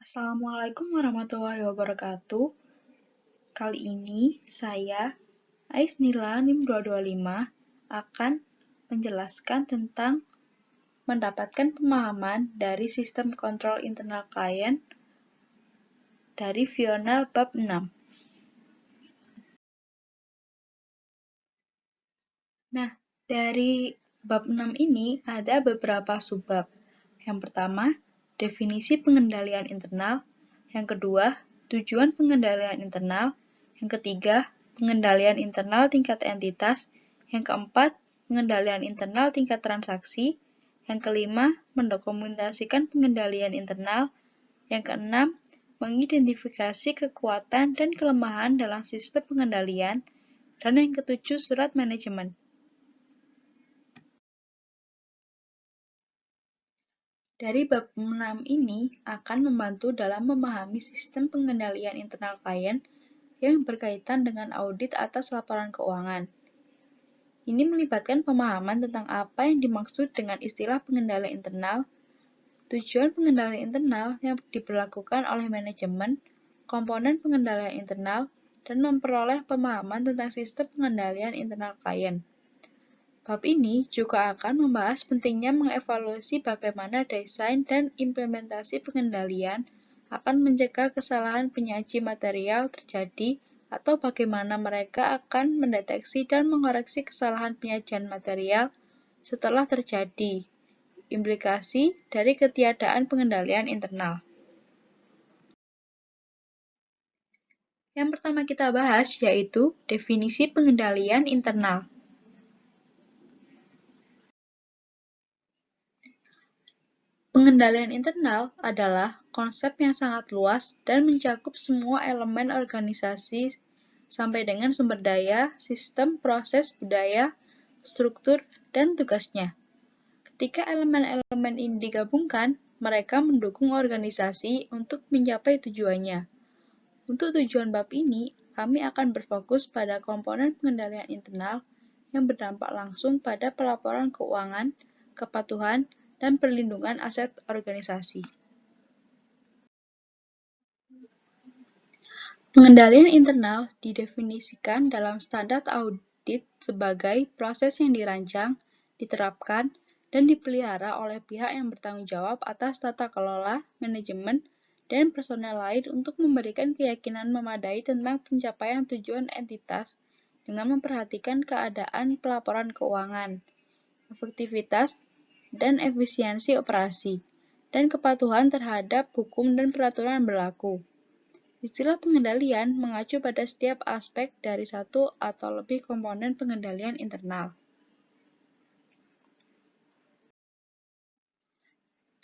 Assalamualaikum warahmatullahi wabarakatuh. Kali ini saya, Ais Nila NIM 225, akan menjelaskan tentang mendapatkan pemahaman dari sistem kontrol internal klien dari Fiona bab 6. Nah, dari bab 6 ini ada beberapa subbab. Yang pertama, definisi pengendalian internal. Yang kedua, tujuan pengendalian internal. Yang ketiga, pengendalian internal tingkat entitas. Yang keempat, pengendalian internal tingkat transaksi. Yang kelima, mendokumentasikan pengendalian internal. Yang keenam, mengidentifikasi kekuatan dan kelemahan dalam sistem pengendalian. Dan yang ketujuh, surat manajemen. Dari bab 6 ini akan membantu dalam memahami sistem pengendalian internal klien yang berkaitan dengan audit atas laporan keuangan. Ini melibatkan pemahaman tentang apa yang dimaksud dengan istilah pengendalian internal, tujuan pengendalian internal yang diberlakukan oleh manajemen, komponen pengendalian internal, dan memperoleh pemahaman tentang sistem pengendalian internal klien. Bab ini juga akan membahas pentingnya mengevaluasi bagaimana desain dan implementasi pengendalian akan mencegah kesalahan penyaji material terjadi atau bagaimana mereka akan mendeteksi dan mengoreksi kesalahan penyajian material setelah terjadi. Implikasi dari ketiadaan pengendalian internal. Yang pertama kita bahas yaitu definisi pengendalian internal. Pengendalian internal adalah konsep yang sangat luas dan mencakup semua elemen organisasi sampai dengan sumber daya, sistem, proses, budaya, struktur, dan tugasnya. Ketika elemen-elemen ini digabungkan, mereka mendukung organisasi untuk mencapai tujuannya. Untuk tujuan bab ini, kami akan berfokus pada komponen pengendalian internal yang berdampak langsung pada pelaporan keuangan, kepatuhan, dan perlindungan aset organisasi. Pengendalian internal didefinisikan dalam standar audit sebagai proses yang dirancang, diterapkan, dan dipelihara oleh pihak yang bertanggung jawab atas tata kelola, manajemen, dan personel lain untuk memberikan keyakinan memadai tentang pencapaian tujuan entitas dengan memperhatikan keadaan pelaporan keuangan, efektivitas, dan efisiensi operasi, dan kepatuhan terhadap hukum dan peraturan yang berlaku. Istilah pengendalian mengacu pada setiap aspek dari satu atau lebih komponen pengendalian internal.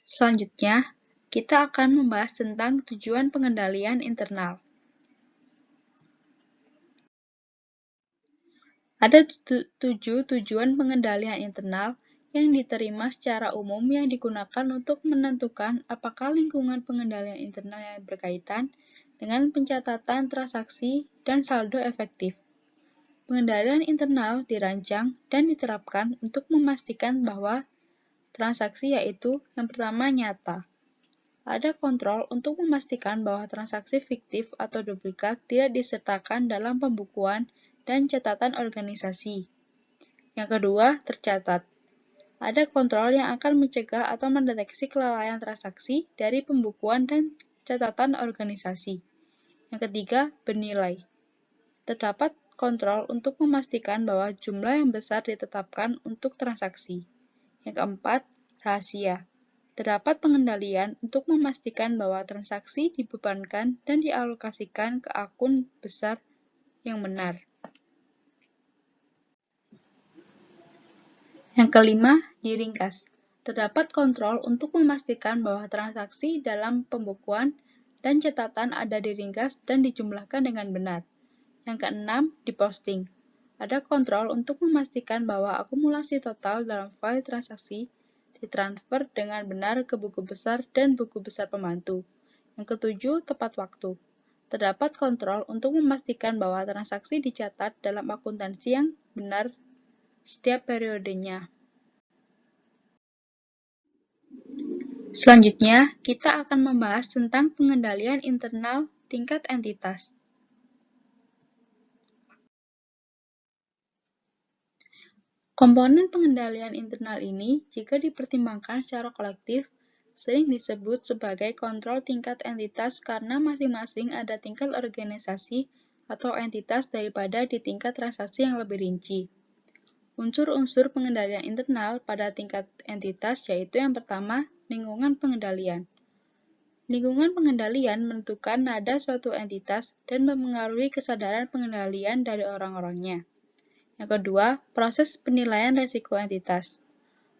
Selanjutnya, kita akan membahas tentang tujuan pengendalian internal. Ada 7 tujuan pengendalian internal yang diterima secara umum yang digunakan untuk menentukan apakah lingkungan pengendalian internal yang berkaitan dengan pencatatan transaksi dan saldo efektif. Pengendalian internal dirancang dan diterapkan untuk memastikan bahwa transaksi yaitu yang pertama nyata. Ada kontrol untuk memastikan bahwa transaksi fiktif atau duplikat tidak disertakan dalam pembukuan dan catatan organisasi. Yang kedua, tercatat. Ada kontrol yang akan mencegah atau mendeteksi kelalaian transaksi dari pembukuan dan catatan organisasi. Yang ketiga, bernilai. Terdapat kontrol untuk memastikan bahwa jumlah yang besar ditetapkan untuk transaksi. Yang keempat, rahasia. Terdapat pengendalian untuk memastikan bahwa transaksi dibebankan dan dialokasikan ke akun besar yang benar. Yang kelima, diringkas. Terdapat kontrol untuk memastikan bahwa transaksi dalam pembukuan dan catatan ada diringkas dan dijumlahkan dengan benar. Yang keenam, diposting. Ada kontrol untuk memastikan bahwa akumulasi total dalam file transaksi ditransfer dengan benar ke buku besar dan buku besar pembantu. Yang ketujuh, tepat waktu. Terdapat kontrol untuk memastikan bahwa transaksi dicatat dalam akuntansi yang benar setiap periodenya. Selanjutnya, kita akan membahas tentang pengendalian internal tingkat entitas. Komponen pengendalian internal ini, jika dipertimbangkan secara kolektif, sering disebut sebagai kontrol tingkat entitas karena masing-masing ada tingkat organisasi atau entitas daripada di tingkat transaksi yang lebih rinci. Unsur-unsur pengendalian internal pada tingkat entitas yaitu yang pertama, lingkungan pengendalian. Lingkungan pengendalian menentukan nada suatu entitas dan mempengaruhi kesadaran pengendalian dari orang-orangnya. Yang kedua, proses penilaian risiko entitas.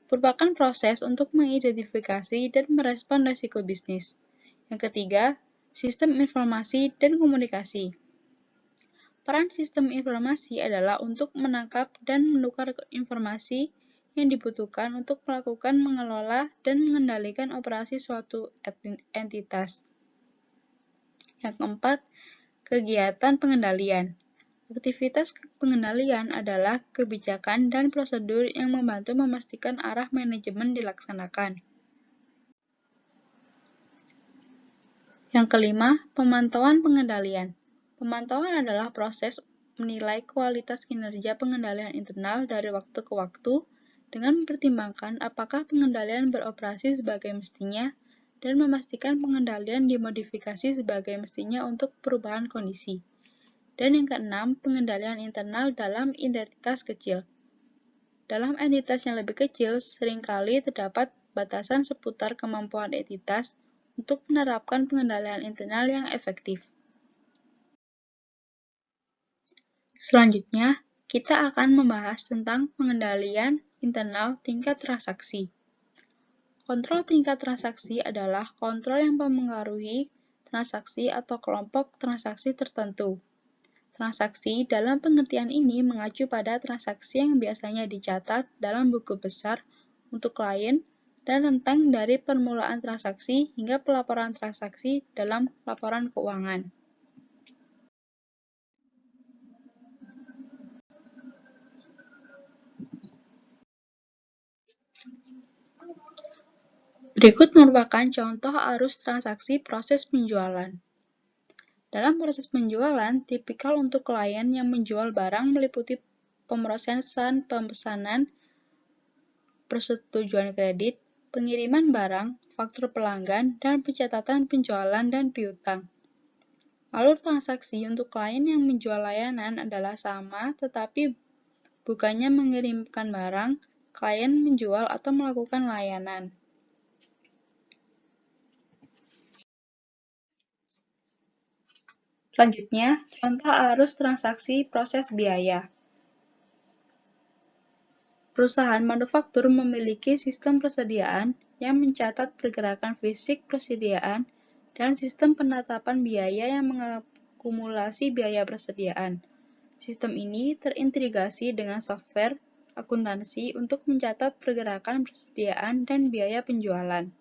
Merupakan proses untuk mengidentifikasi dan merespon risiko bisnis. Yang ketiga, sistem informasi dan komunikasi. Peran sistem informasi adalah untuk menangkap dan menukar informasi yang dibutuhkan untuk melakukan mengelola dan mengendalikan operasi suatu entitas. Yang keempat, kegiatan pengendalian. Aktivitas pengendalian adalah kebijakan dan prosedur yang membantu memastikan arah manajemen dilaksanakan. Yang kelima, pemantauan pengendalian. Pemantauan adalah proses menilai kualitas kinerja pengendalian internal dari waktu ke waktu dengan mempertimbangkan apakah pengendalian beroperasi sebagai mestinya dan memastikan pengendalian dimodifikasi sebagai mestinya untuk perubahan kondisi. Dan yang keenam, pengendalian internal dalam entitas kecil. Dalam entitas yang lebih kecil, seringkali terdapat batasan seputar kemampuan entitas untuk menerapkan pengendalian internal yang efektif. Selanjutnya, kita akan membahas tentang pengendalian internal tingkat transaksi. Kontrol tingkat transaksi adalah kontrol yang mempengaruhi transaksi atau kelompok transaksi tertentu. Transaksi dalam pengertian ini mengacu pada transaksi yang biasanya dicatat dalam buku besar untuk klien dan rentang dari permulaan transaksi hingga pelaporan transaksi dalam laporan keuangan. Berikut merupakan contoh arus transaksi proses penjualan. Dalam proses penjualan, tipikal untuk klien yang menjual barang meliputi pemrosesan pemesanan, persetujuan kredit, pengiriman barang, faktur pelanggan, dan pencatatan penjualan dan piutang. Alur transaksi untuk klien yang menjual layanan adalah sama, tetapi bukannya mengirimkan barang, klien menjual atau melakukan layanan. Selanjutnya, contoh arus transaksi proses biaya. Perusahaan manufaktur memiliki sistem persediaan yang mencatat pergerakan fisik persediaan dan sistem penetapan biaya yang mengakumulasi biaya persediaan. Sistem ini terintegrasi dengan software akuntansi untuk mencatat pergerakan persediaan dan biaya penjualan.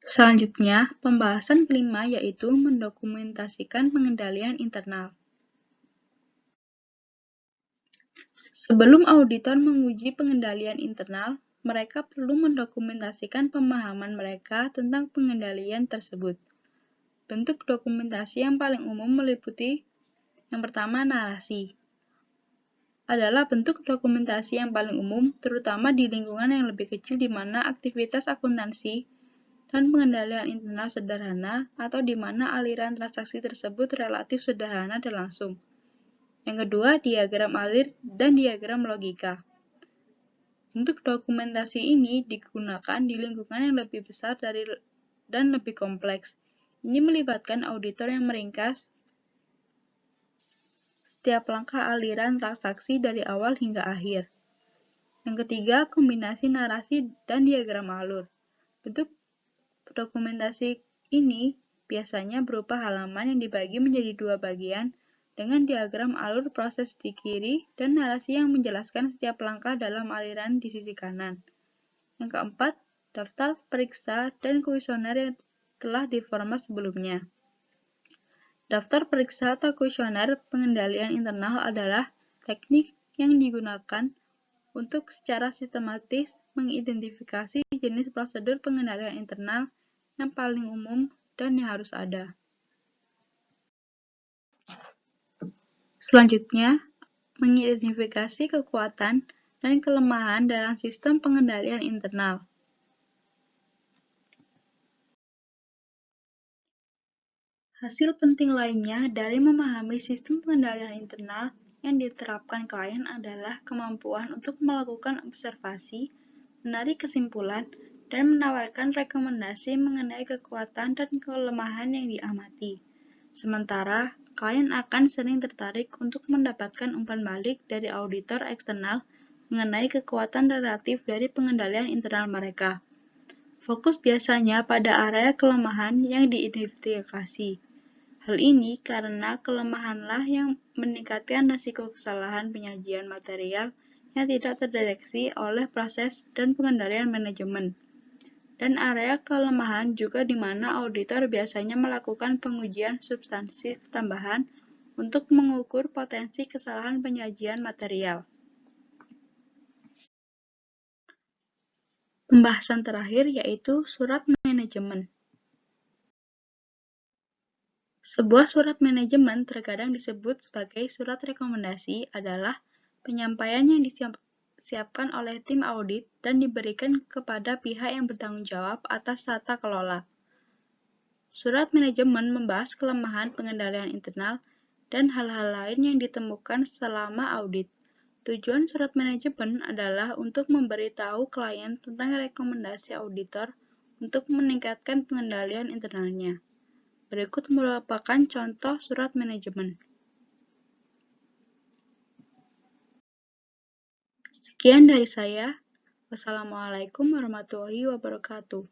Selanjutnya, pembahasan kelima yaitu mendokumentasikan pengendalian internal. Sebelum auditor menguji pengendalian internal, mereka perlu mendokumentasikan pemahaman mereka tentang pengendalian tersebut. Bentuk dokumentasi yang paling umum meliputi yang pertama, narasi. Adalah bentuk dokumentasi yang paling umum, terutama di lingkungan yang lebih kecil di mana aktivitas akuntansi dan pengendalian internal sederhana atau di mana aliran transaksi tersebut relatif sederhana dan langsung. Yang kedua, diagram alir dan diagram logika. Bentuk dokumentasi ini digunakan di lingkungan yang lebih besar dan lebih kompleks. Ini melibatkan auditor yang meringkas setiap langkah aliran transaksi dari awal hingga akhir. Yang ketiga, kombinasi narasi dan diagram alur. Bentuk dokumentasi ini biasanya berupa halaman yang dibagi menjadi dua bagian dengan diagram alur proses di kiri dan narasi yang menjelaskan setiap langkah dalam aliran di sisi kanan. Yang keempat, daftar periksa dan kuesioner yang telah diformat sebelumnya. Daftar periksa atau kuesioner pengendalian internal adalah teknik yang digunakan untuk secara sistematis mengidentifikasi jenis prosedur pengendalian internal yang paling umum dan yang harus ada. Selanjutnya, mengidentifikasi kekuatan dan kelemahan dalam sistem pengendalian internal. Hasil penting lainnya dari memahami sistem pengendalian internal yang diterapkan klien adalah kemampuan untuk melakukan observasi, menarik kesimpulan, dan menawarkan rekomendasi mengenai kekuatan dan kelemahan yang diamati. Sementara, klien akan sering tertarik untuk mendapatkan umpan balik dari auditor eksternal mengenai kekuatan relatif dari pengendalian internal mereka. Fokus biasanya pada area kelemahan yang diidentifikasi. Hal ini karena kelemahanlah yang meningkatkan risiko kesalahan penyajian material yang tidak terdeteksi oleh proses dan pengendalian manajemen. Dan area kelemahan juga di mana auditor biasanya melakukan pengujian substansif tambahan untuk mengukur potensi kesalahan penyajian material. Pembahasan terakhir yaitu surat manajemen. Sebuah surat manajemen terkadang disebut sebagai surat rekomendasi adalah penyampaian yang disiapkan oleh tim audit dan diberikan kepada pihak yang bertanggung jawab atas tata kelola. Surat manajemen membahas kelemahan pengendalian internal dan hal-hal lain yang ditemukan selama audit. Tujuan surat manajemen adalah untuk memberitahu klien tentang rekomendasi auditor untuk meningkatkan pengendalian internalnya. Berikut merupakan contoh surat manajemen. Sekian dari saya. Wassalamualaikum warahmatullahi wabarakatuh.